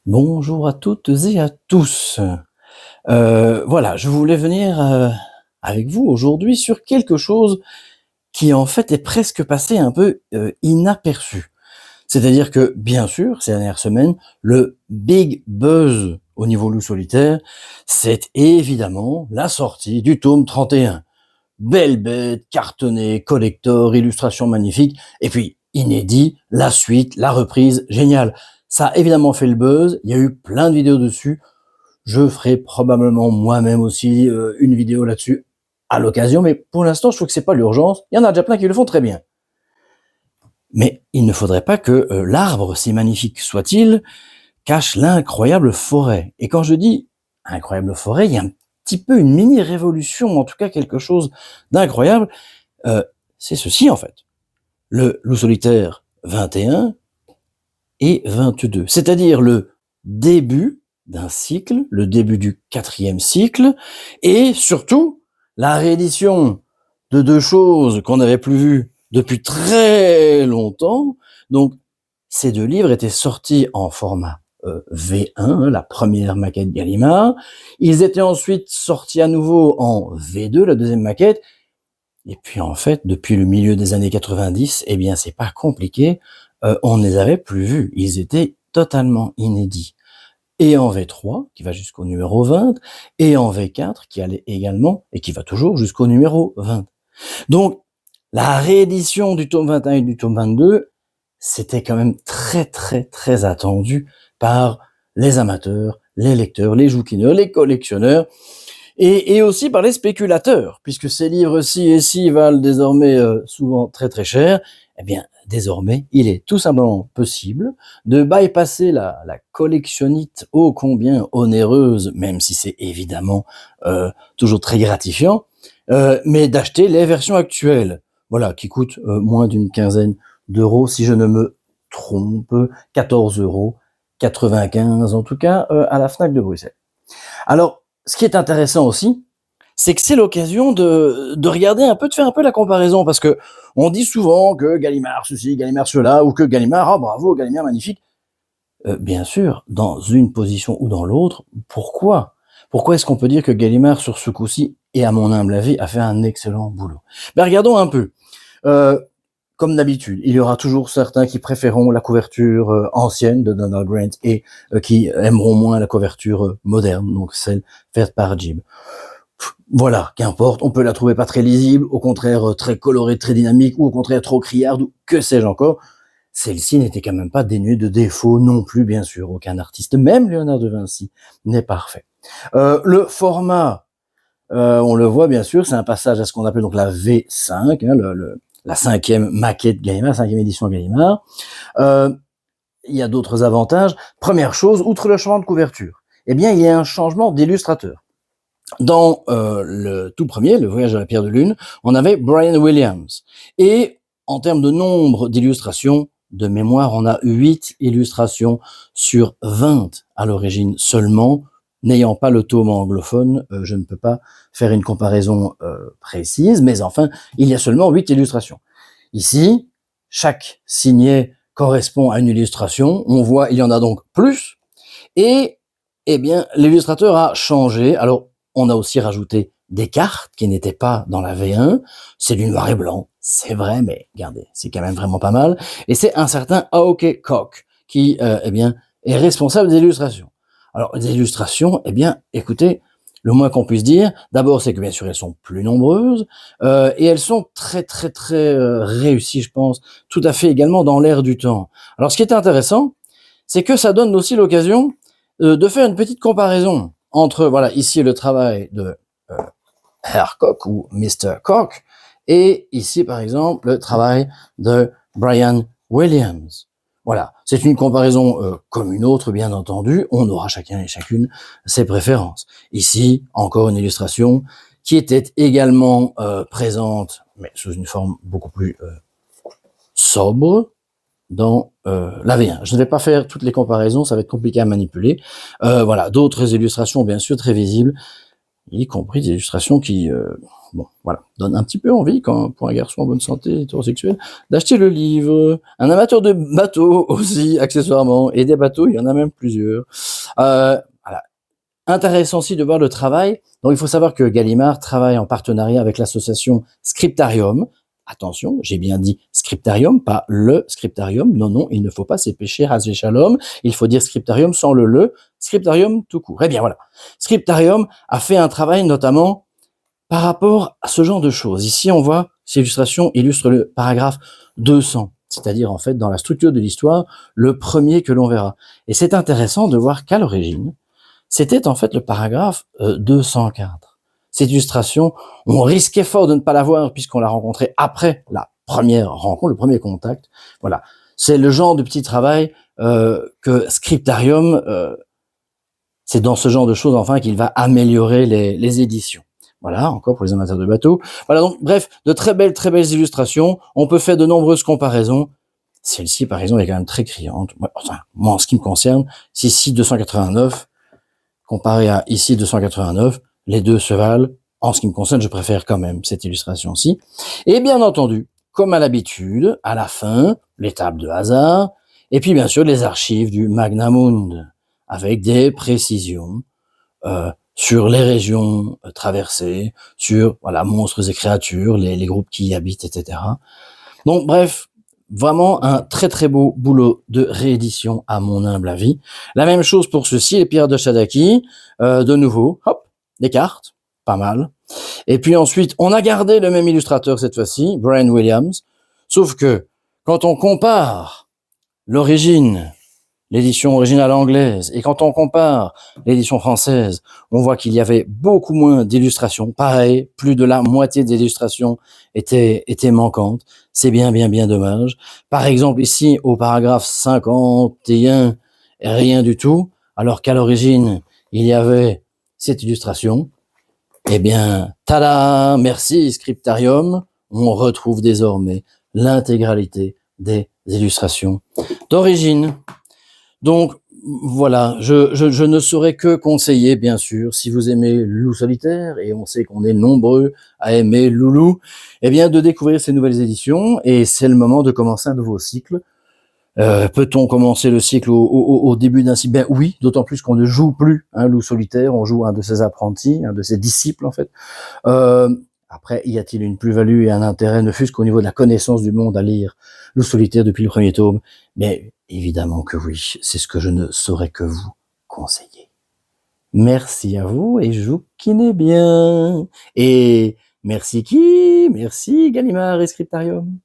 Bonjour à toutes et à tous. Voilà, je voulais venir, avec vous aujourd'hui sur quelque chose qui en fait est presque passé un peu, inaperçu. C'est-à-dire que, bien sûr, ces dernières semaines, le big buzz au niveau loup solitaire, c'est évidemment la sortie du tome 31. Belle bête, cartonné, collector, illustration magnifique, et puis inédit, la suite, la reprise, génial. Ça a évidemment fait le buzz, il y a eu plein de vidéos dessus. Je ferai probablement moi-même aussi une vidéo là-dessus à l'occasion, mais pour l'instant, je trouve que c'est pas l'urgence. Il y en a déjà plein qui le font très bien. Mais il ne faudrait pas que l'arbre, si magnifique soit-il, cache l'incroyable forêt. Et quand je dis incroyable forêt, il y a un petit peu une mini-révolution, en tout cas quelque chose d'incroyable. C'est ceci en fait. Le loup solitaire 21 et 22, c'est-à-dire le début d'un cycle, le début du 4e cycle, et surtout la réédition de deux choses qu'on n'avait plus vues depuis très longtemps. Donc ces deux livres étaient sortis en format V1, la première maquette Gallimard. Ils étaient ensuite sortis à nouveau en V2, la deuxième maquette. Et puis en fait, depuis le milieu des années 90, eh bien c'est pas compliqué, on ne les avait plus vus. Ils étaient totalement inédits. Et en V3, qui va jusqu'au numéro 20, et en V4, qui allait également, et qui va toujours jusqu'au numéro 20. Donc, la réédition du tome 21 et du tome 22, c'était quand même très très très attendu par les amateurs, les lecteurs, les jouquineurs, les collectionneurs, et aussi par les spéculateurs, puisque ces livres-ci et ci valent désormais souvent très très cher. Eh bien, désormais, il est tout simplement possible de bypasser la collectionnite ô combien onéreuse, même si c'est évidemment toujours très gratifiant, mais d'acheter les versions actuelles, voilà, qui coûtent moins d'une quinzaine d'euros, si je ne me trompe, 14,95 € en tout cas, à la Fnac de Bruxelles. Alors, ce qui est intéressant aussi, c'est que c'est l'occasion de regarder un peu, de faire un peu la comparaison, parce que on dit souvent que Gallimard ceci, Gallimard cela, ou que Gallimard, ah bravo, Gallimard magnifique. Bien sûr, dans une position ou dans l'autre, pourquoi? Pourquoi est-ce qu'on peut dire que Gallimard, sur ce coup-ci, et à mon humble avis, a fait un excellent boulot? Ben regardons un peu. Euh, Comme d'habitude, il y aura toujours certains qui préféreront la couverture ancienne de Donald Grant et qui aimeront moins la couverture moderne, donc celle faite par Jib. Voilà, qu'importe, on peut la trouver pas très lisible, au contraire très colorée, très dynamique, ou au contraire trop criarde, ou que sais-je encore. Celle-ci n'était quand même pas dénuée de défauts non plus, bien sûr. Aucun artiste, même Léonard de Vinci, n'est parfait. Le format, on le voit bien sûr, c'est un passage à ce qu'on appelle donc la V5, hein, la 5e maquette Gallimard, 5e édition Gallimard. Il y a d'autres avantages. Première chose, outre le changement de couverture, eh bien, il y a un changement d'illustrateur. Dans le tout premier, Le Voyage à la Pierre de Lune, on avait Brian Williams. Et en termes de nombre d'illustrations, de mémoire, on a 8 illustrations sur 20 à l'origine seulement. N'ayant pas le tome anglophone, je ne peux pas faire une comparaison précise, mais enfin, il y a seulement 8 illustrations. Ici, chaque signet correspond à une illustration. On voit, il y en a donc plus. Et, eh bien, l'illustrateur a changé. Alors, on a aussi rajouté des cartes qui n'étaient pas dans la V1. C'est du noir et blanc, c'est vrai, mais regardez, c'est quand même vraiment pas mal. Et c'est un certain Aoki Koch qui, eh bien, est responsable des illustrations. Alors, les illustrations, eh bien, écoutez, le moins qu'on puisse dire, d'abord, c'est que bien sûr, elles sont plus nombreuses, et elles sont très, très, très réussies, je pense, tout à fait également dans l'air du temps. Alors, ce qui est intéressant, c'est que ça donne aussi l'occasion de faire une petite comparaison entre, voilà, ici le travail de Herr Koch ou Mr. Koch, et ici, par exemple, le travail de Brian Williams. Voilà, c'est une comparaison comme une autre, bien entendu. On aura chacun et chacune ses préférences. Ici, encore une illustration qui était également présente, mais sous une forme beaucoup plus sobre, dans la V1. Je ne vais pas faire toutes les comparaisons, ça va être compliqué à manipuler. Voilà, d'autres illustrations, bien sûr, très visibles, y compris des illustrations qui bon, voilà, donne un petit peu envie, quand, pour un garçon en bonne santé hétérosexuel, d'acheter le livre. Un amateur de bateaux aussi, accessoirement, et des bateaux, il y en a même plusieurs. Voilà. Intéressant aussi de voir le travail. Donc, il faut savoir que Gallimard travaille en partenariat avec l'association Scriptarium. Attention, j'ai bien dit Scriptarium, pas le Scriptarium. Non, non, il ne faut pas s'épêcher, Hasvé Shalom. Il faut dire Scriptarium sans le. Scriptarium tout court. Eh bien, voilà. Scriptarium a fait un travail notamment par rapport à ce genre de choses. Ici, on voit, ces illustrations illustrent le paragraphe 200, c'est-à-dire, en fait, dans la structure de l'histoire, le premier que l'on verra. Et c'est intéressant de voir qu'à l'origine, c'était en fait le paragraphe 204. Cette illustration, on risquait fort de ne pas la voir puisqu'on l'a rencontrée après la première rencontre, le premier contact. Voilà, c'est le genre de petit travail que Scriptarium, c'est dans ce genre de choses enfin qu'il va améliorer les éditions. Voilà, encore pour les amateurs de bateaux. Voilà, donc bref, de très belles illustrations. On peut faire de nombreuses comparaisons. Celle-ci, par exemple, est quand même très criante. Enfin, moi, en ce qui me concerne, c'est ici 289. Comparé à ici 289, les deux se valent. En ce qui me concerne, je préfère quand même cette illustration-ci. Et bien entendu, comme à l'habitude, à la fin, les tables de hasard, et puis bien sûr les archives du Magnamund, avec des précisions sur les régions traversées, sur voilà monstres et créatures, les groupes qui y habitent, etc. Donc bref, vraiment un très très beau boulot de réédition à mon humble avis. La même chose pour ceci, les Pirates de Shadaki. De nouveau, hop, des cartes, pas mal. Et puis ensuite, on a gardé le même illustrateur cette fois-ci, Brian Williams. Sauf que quand on compare l'origine, l'édition originale anglaise, et quand on compare l'édition française, on voit qu'il y avait beaucoup moins d'illustrations. Pareil, plus de la moitié des illustrations étaient manquantes. C'est bien dommage. Par exemple, ici, au paragraphe 51, rien du tout, alors qu'à l'origine, il y avait cette illustration. Eh bien, tada, merci Scriptarium, on retrouve désormais l'intégralité des illustrations d'origine. Donc, voilà, je ne saurais que conseiller, bien sûr, si vous aimez Loup solitaire, et on sait qu'on est nombreux à aimer Loulou, eh bien, de découvrir ces nouvelles éditions, et c'est le moment de commencer un nouveau cycle. Peut-on commencer le cycle au début d'un cycle? Ben oui, d'autant plus qu'on ne joue plus un loup solitaire, on joue un de ses apprentis, un de ses disciples, en fait. Après, y a-t-il une plus-value et un intérêt, ne fût-ce qu'au niveau de la connaissance du monde à lire Loup solitaire depuis le premier tome? Mais évidemment que oui, c'est ce que je ne saurais que vous conseiller. Merci à vous et jouquinez bien. Et merci qui? Merci Gallimard et Scriptarium.